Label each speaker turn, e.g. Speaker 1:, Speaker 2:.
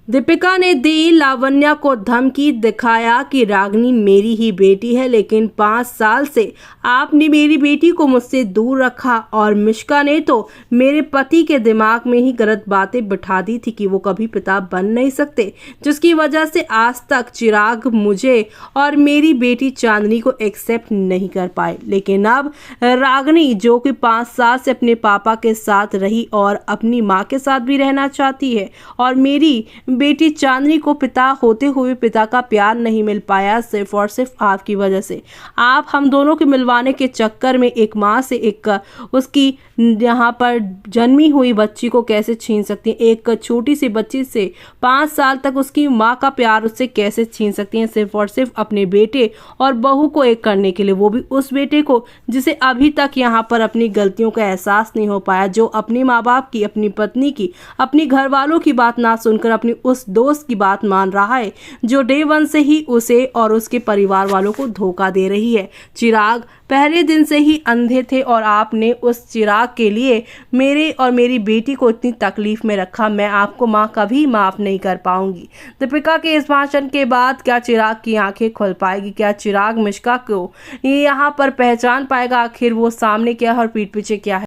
Speaker 1: दीपिका ने दी लावण्या को धमकी, दिखाया कि रागिनी मेरी ही बेटी है, लेकिन 5 साल से आपने मेरी बेटी को मुझसे दूर रखा। और मिश्का ने तो मेरे पति के दिमाग में ही गलत बातें बिठा दी थी कि वो कभी पिता बन नहीं सकते, जिसकी वजह से आज तक चिराग मुझे और मेरी बेटी चांदनी को एक्सेप्ट नहीं कर पाए। लेकिन अब रागिनी, जो कि 5 साल से अपने पापा के साथ रही और अपनी माँ के साथ भी रहना चाहती है, और मेरी बेटी चांदनी को पिता होते हुए पिता का प्यार नहीं मिल पाया, सिर्फ और सिर्फ आपकी वजह से। आप हम दोनों के मिलवाने के चक्कर में एक माँ से एक उसकी यहाँ पर जन्मी हुई बच्ची को कैसे छीन सकती हैं? एक छोटी सी बच्ची से 5 साल तक उसकी माँ का प्यार उससे कैसे छीन सकती हैं? सिर्फ और सिर्फ अपने बेटे और बहू को एक करने के लिए, वो भी उस बेटे को जिसे अभी तक यहाँ पर अपनी गलतियों का एहसास नहीं हो पाया, जो अपने माँ बाप की, अपनी पत्नी की, अपनी घर वालों की बात ना सुनकर अपनी उस दोस्त की बात मान रहा है, जो डे 1 से ही उसे और उसके परिवार वालों को धोखा दे रही है। चिराग पहले दिन से ही अंधे थे और आपने उस चिराग के लिए मेरे और मेरी बेटी को इतनी तकलीफ में रखा। मैं आपको माँ कभी माफ नहीं कर पाऊंगी। दीपिका के इस भाषण के बाद क्या चिराग की आंखें खुल पाएगी? क्या चिराग मिश्का को यहाँ पर पहचान पाएगा? आखिर वो सामने क्या है और पीठ पीछे क्या है?